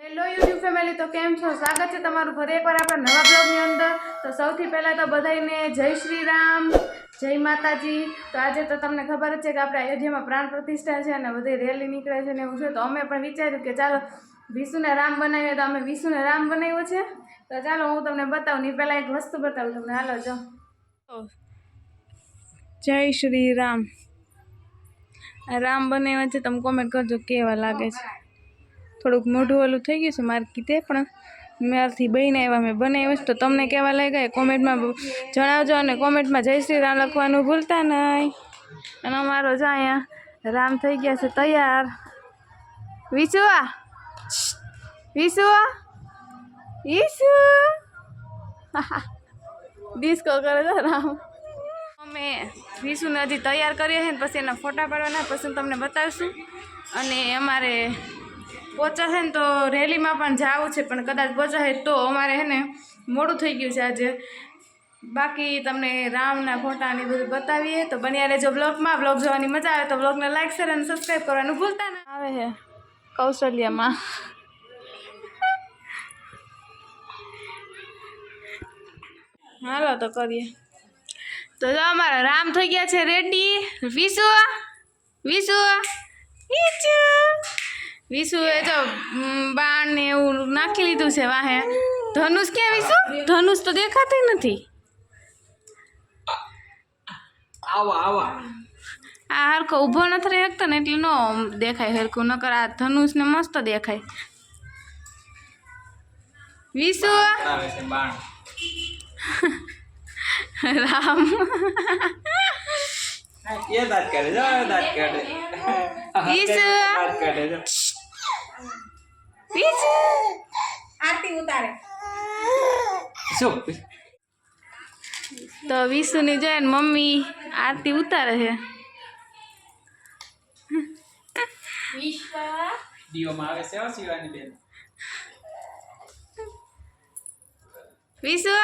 Hello YouTube family, તો કેમ છો? સ્વાગત છે તમારું ફરી એકવાર આપણા નવા બ્લોગની અંદર। તો સૌથી પહેલાં તો બધાને જય શ્રી રામ, જય માતાજી। તો આજે તો તમને ખબર જ છે કે આપણે અયોધ્યામાં પ્રાણ પ્રતિષ્ઠા છે અને બધી રેલી નીકળે છે ને એવું છે। તો અમે પણ વિચાર્યું કે ચાલો વિશુને રામ બનાવીએ, તો અમે વિશુને રામ બનાવ્યો છે। તો ચાલો હું તમને બતાવું, ને પહેલાં એક વસ્તુ બતાવું તમને, હાલો જો। જય શ્રી રામ, રામ બનાવ્યા છે। તમે કોમેન્ટ કરજો કેવા લાગે છે। થોડુંક મોઢું ઓલું થઈ ગયું છે મારે કીધે, પણ મારાથી બહીને આવ્યા મેં બનાવ્યા છે। તો તમને કેવા લાગ્યા કોમેન્ટમાં જણાવજો, અને કોમેન્ટમાં જય શ્રી રામ લખવાનું ભૂલતા નહીં। અને અમારો જ અહીંયા રામ થઈ ગયા છે તૈયાર। વિશુ વિશુ વિશુ ડિસ્કો કરે છે રામ। અમે વિશુને હજી તૈયાર કરીએ છીએ ને પછી એના ફોટા પાડવાના, પછી તમને બતાવીશું। અને અમારે પહોંચાશે ને તો રેલીમાં પણ જવું છે, પણ કદાચ પહોંચાશે તો અમારે હે ને મોડું થઈ ગયું છે આજે। બાકી તમને રામના ફોટા ને બધું બતાવીએ, તો બન્યા રહેજો બ્લોગમાં। બ્લોગ જોવાની મજા આવે તો બ્લોગને લાઈક શેર અને સબસ્ક્રાઈબ કરવાનું ભૂલતા ના। આવે છે કૌશલ્યામાં, હાલો તો કરીએ। તો જો અમારા રામ થઈ ગયા છે રેડી। વિશુ વિશુ વિશુ વિશુએ જો બાણ ને એવું નાખી લીધું છે વાહે। ધનુષ ક્યાં વિશુ? ધનુષ તો દેખાતું નથી। આ હરખો ઊભો નથી રહી શકતો ને એટલે ન દેખાય હરખું, નકર આ ધનુષ ને મસ્ત દેખાય। વિશુ રામ ये दांत काटे जा, दांत काटे। विशु दांत काटे जा। विशु आरती उतारे। શું તો વિશુની જોઈને મમ્મી આરતી ઉતારે છે। विश्व દીવામાં આવે છે હો શિવાની બેન। વિશુ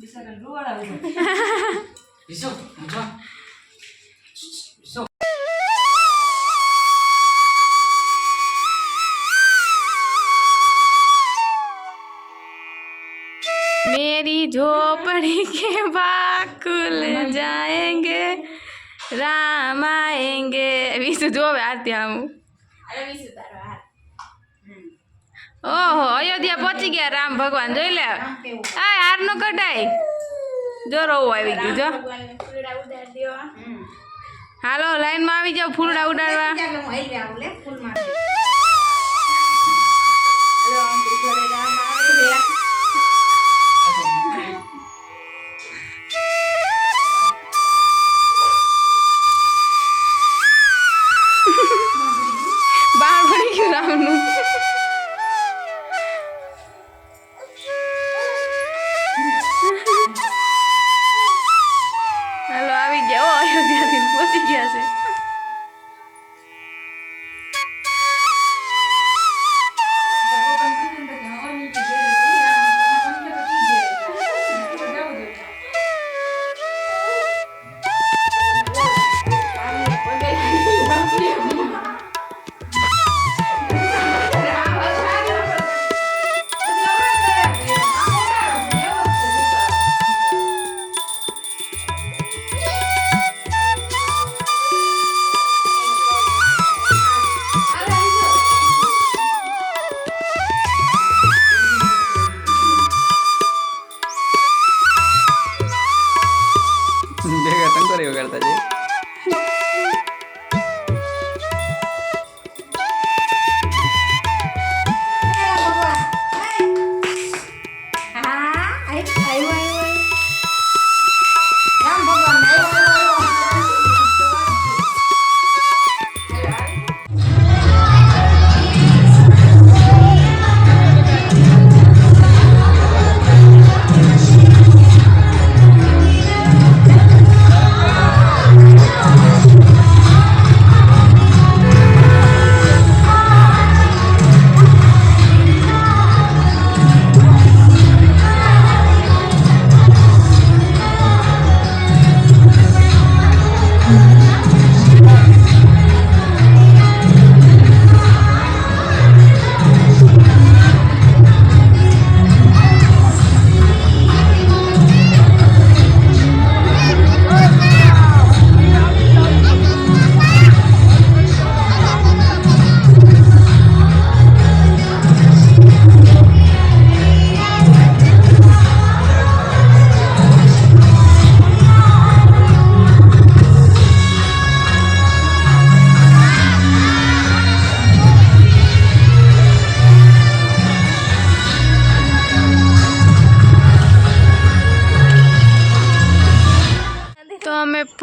बिसरन रोवाड़ा हो વિશુ ઊભા વિશુ मेरी झोपड़ी के बाग खुल जाएंगे, राम आएंगे। विशु जो आरती हम अरे विश्व तारो हाथ ओहो अयोध्या पहुंची गया राम भगवान જોઈ લે। આ હાર નો કઢાય જો રોવું આવી ગયું જો। भगवान ने फूलड़ा उतार दियो। હાલો લાઈનમાં આવી જાવ ફૂલડા ઉડાડવા। जाके मोइल रे आवले फूल मार हेलो हम घरे राम आवे रे। બહાર પડી ગયું રામનું। હાલો આવી ગયા, અયોધ્યાથી પહોંચી ગયા છે। રામ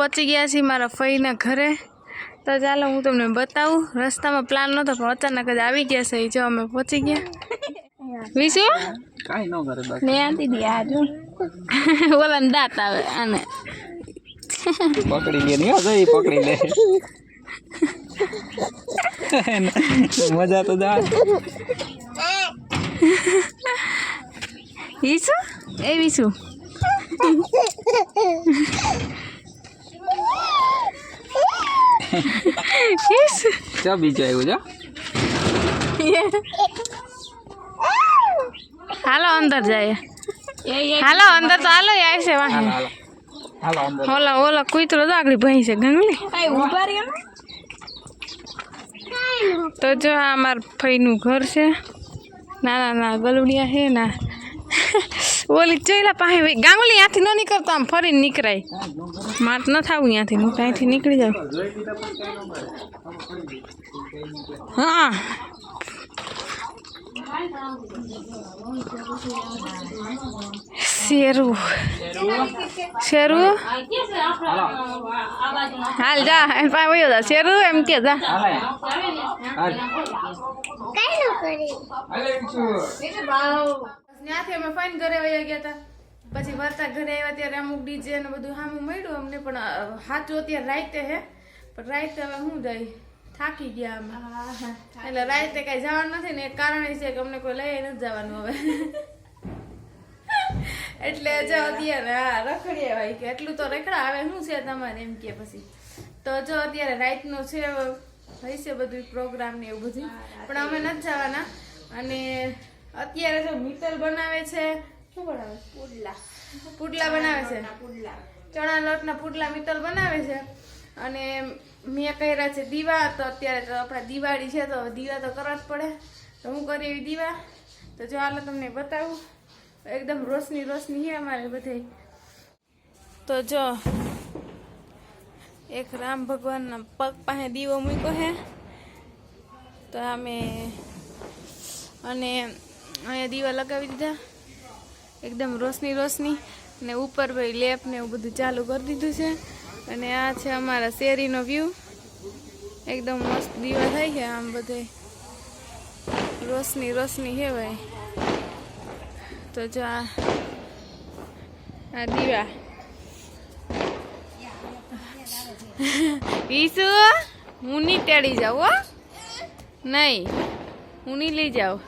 પહોંચી ગયા છીએ મારા ફઈના ઘરે. તો ચાલો હું તમને બતાવું. રસ્તામાં પ્લાન નહોતો પણ અચાનક જ આવી ગયા છે. જો અમે પહોંચી ગયા. વિશુ કાઈ ન કરે બસ ને આંટી દી આ જો ઓલા દાંત આવે આને પકડી લે ને જઈ પકડી લે મજા તો જા વિશુ એ વિશુ ચા બીજો આવ્યો જો હાલો અંદર જાય. હાલો અંદર તો હાલો આવે છે વાહે. હાલો હાલો અંદર ઓલા ઓલા કૂતરો તો આગળ ભઈ છે ગંગલી. તો જો આ માર ફઈનું ઘર છે. નાના નાના ગલુડિયા છે ના ઓલી ચોઈલા પાસે ગાંગુલી ત્યાંથી ન નીકળતો આમ ફરીને નીકળાય. મારે ન થવું ત્યાંથી હું ત્યાંથી નીકળી જાઉં. હા શેરું શેરું હાલ જા એમ પાસે વયો જા શેરું એમ કે જા. ત્યાંથી અમે ફાઇન ઘરે વયા ગયા હતા. પછી વરતા ઘરે આવ્યા ત્યારે અમુક ડીજે ને બધું સામું મળ્યું અમને પણ સાચું અત્યારે રાઈતે હે પણ રાઈતે હવે શું જાય થાકી ગયા અમે એટલે રાઈતે કઈ જવાનું નથી ને એક કારણ એ છે કે અમને કોઈ લઈ નથી જવાનું હવે એટલે જો અત્યારે હા રખડીએ ભાઈ કે એટલું તો રખડા આવે શું છે તમારે એમ કે પછી તો જો અત્યારે રાઈતનું છે હશે બધું પ્રોગ્રામ ને એવું બધું પણ અમે નથી જવાના. અને અત્યારે જો મિત્તલ બનાવે છે. શું બનાવે? પુડલા બનાવે છે. ચણા લોટના પુડલા મિત્તલ બનાવે છે. અને મેં કર્યા છે દીવા. તો અત્યારે તો આપણા દિવાળી છે તો દીવા તો કરવા જ પડે. તો હું કરી એવી દીવા. તો જો હાલો તમને બતાવું. એકદમ રોશની રોશની છે અમારે બધે. તો જો એક રામ ભગવાનના પગ પાસે દીવો મૂક્યો છે. તો અમે અને અહીંયા દીવા લગાવી દીધા એકદમ રોશની રોશની. ને ઉપર ભાઈ લેપ ને એવું બધું ચાલુ કરી દીધું છે. અને આ છે અમારા શેરીનો વ્યૂ. એકદમ મસ્ત દીવા થાય છે આમ બધે રોશની રોશની છે ભાઈ. તો જો આ દીવા ઈસુ હું નહીં ટેડી જાઉં હો નહીં હું નહીં લઈ જાઉં.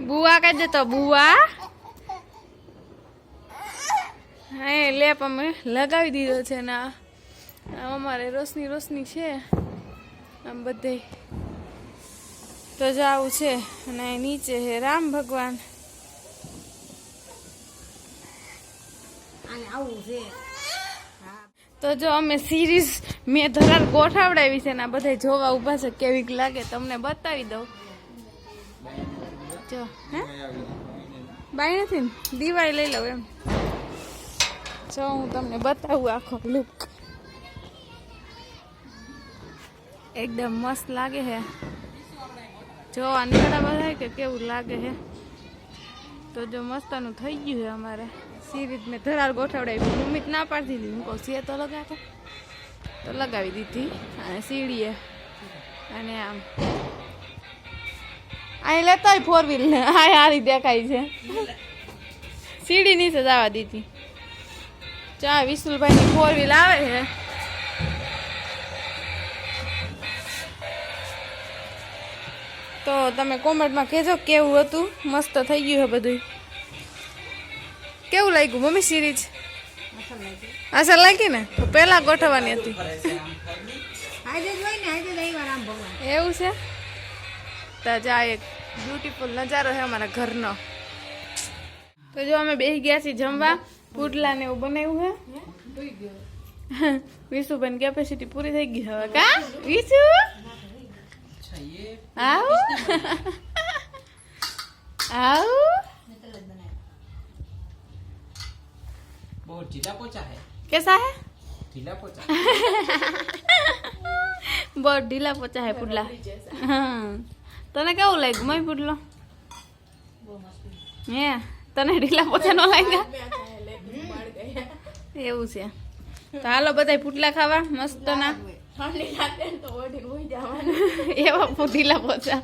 બુઆ કહી દે તો બુઆ. હા લેપ અમે લગાવી દીધો છે ને અમારે રોશની રોશની છે આમ બધે. તો જ આવું છે. અને નીચે છે રામ ભગવાન. તો જો અમે સિરીઝ મેં ધરાર ગોઠાવડાવી છે ને આ બધા જોવા ઊભા છે કેવીક લાગે તમને બતાવી દઉં. જો હે બાઈ નથી ને દિવાળી લઈ લઉં એમ. જો હું તમને બતાવું આખો લુક. એકદમ મસ્ત લાગે છે. જો આ નીકળા બધા કે કેવું લાગે છે. તો જો મસ્તનું થઈ ગયું છે અમારે. સિરીઝ મેં ધરાર ગોઠવડાવી. ઉમ્મીદ ના પાડતી હતી. હું કહું છે તો લગાતો તો લગાવી દીધી. અને સીડીએ અને આમ અહીં લેતા ફોર વ્હીલ ને આ હારી દેખાય છે. સીડી નીચે જવા દીધી. ચા વિશુલભાઈની ફોર વ્હીલ આવે છે. તો તમે કોમેન્ટમાં કહેજો કેવું હતું. મસ્ત થઈ ગયું છે બધું. કેવું લાગ્યું મમ્મી સિરીઝ? અસર લાગી ને તો પહેલા ગોઠવવાની હતી. એવું છે. તો જા એક બ્યુટીફુલ નજારો છે અમારા ઘરનો. તો જો અમે બેસી ગયા છીએ જમવા. પુડલા ને એવું બનાવ્યું છે. વિશુભાઈ કેપેસિટી પૂરી થઈ ગઈ હવે કા વિશુ આવ આવ बहुत ढीला पोचा है. कैसा है? ढीला पोचा. बहुत ढीला पोचा है पुडला. हाँ तने केવું લાગ્યું મય પુડલો? હે તને ઢીલા પોતા ન લાગ્યા એવું છે તો હાલો બધા પુટલા ખાવા મસ્ત ના ઠંડી લાગે ને તો ઓઢીને ઊઈ જવાનું. એવા ઢીલા પોતા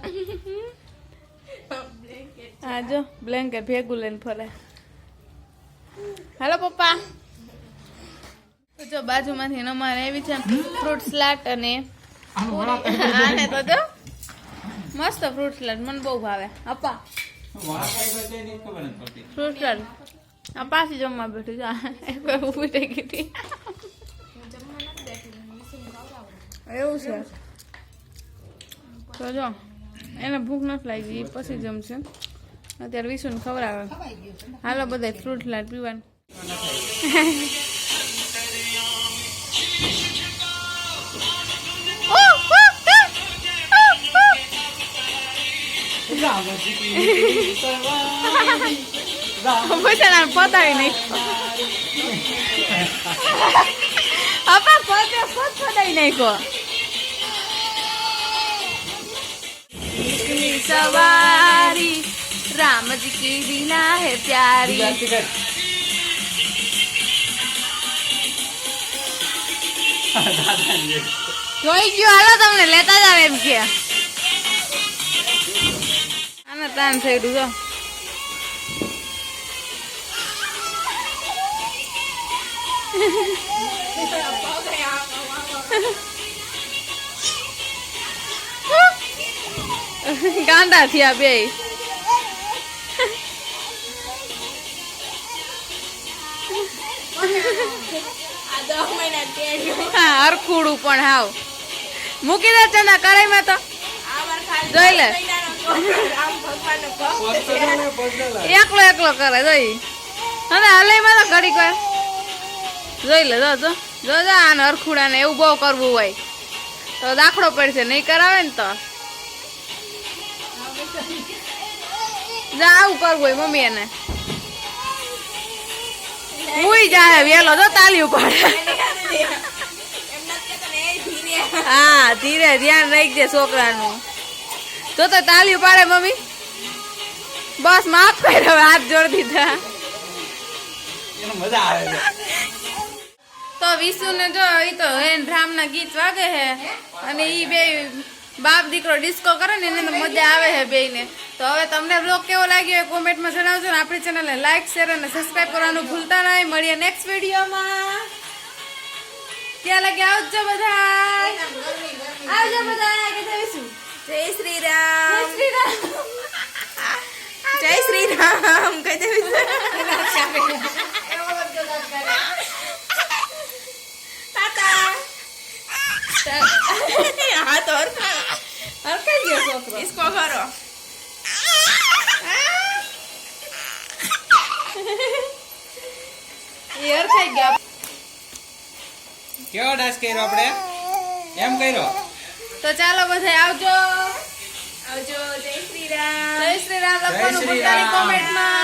હા જો બ્લેન્કેટ ભેગું લઈને ફરે હાલો પપ્પા તો જો બાજુમાંથી અમારે એવી છે ફ્રૂટ સલાડ અને આને તો જો મસ્ત ફ્રૂટ સલાડ મને બહુ ભાવે અપ્પા ફ્રૂટ સલાડ આ પાછી જમવા બેઠું જો એક ઊભી થઈ ગઈ હતી એવું છે તો જો એને ભૂખ નથી લાગી પછી જમશે અત્યારે વિશુને ખવડાવે હાલો બધા ફ્રૂટ સલાડ પીવાનું પતાવી નહીં આપા પતાવી નાખો સવારી રામજી કી દીના હે પ્યારી જોઈ ગયો હાલો તમને લેતા જ આવે એમ કે આને તાન થઈ જો ગાંડા થયા બે હા હરખુડું પણ હાવ મૂકી દે ચના કરાઈમાં તો જોઈ લે એકલો એકલો કરે જોઈ હવે હલાઈમાં તો ઘડી કર જોઈ લે જો જો જો આને હરખુડા ને એવું બહુ કરવું હોય તો દાખલો પડશે નહીં કરાવે ને તો જા આવું કરવું હોય મમ્મી એને ઉઈ જાય વેલો જો તાલી ઉપાડે હા ધીરે ધ્યાન રાખજે છોકરાનું તો તાલી ઉપાડે મમ્મી બસ માફ કર હવે હાથ જોડી દીધા મજા આવે તો વિશુ ને જો ઈ તો હેન રામ ના ગીત વાગે હે અને ઈ બે બાપ દીકરો ડિસ્કો કરે ને એને તો મજા આવે હે બે ને તો હવે તમને બ્લોગ કેવો લાગ્યો એ કોમેન્ટમાં જણાવજો ને આપણી ચેનલને લાઈક શેર અને સબસ્ક્રાઇબ કરવાનું ભૂલતા નહીં મળીએ નેક્સ્ટ વિડીયોમાં ત્યાં લગે આવજો બધા કે જઈશું જય શ્રી રામ. જય શ્રી રામ જય શ્રી રામ કહી દેવી હા તો હરખાઈ ગયો છોકરો इसको करो. એ હરખાઈ ગયા કેવો ડાન્સ કર્યો આપણે એમ કર્યો તો ચાલો બધા આવજો આવજો. જય શ્રી રામ. જય શ્રી રામ જય લખવાનું શ્રી ભૂલતા નહીં રામ. કોમેન્ટમાં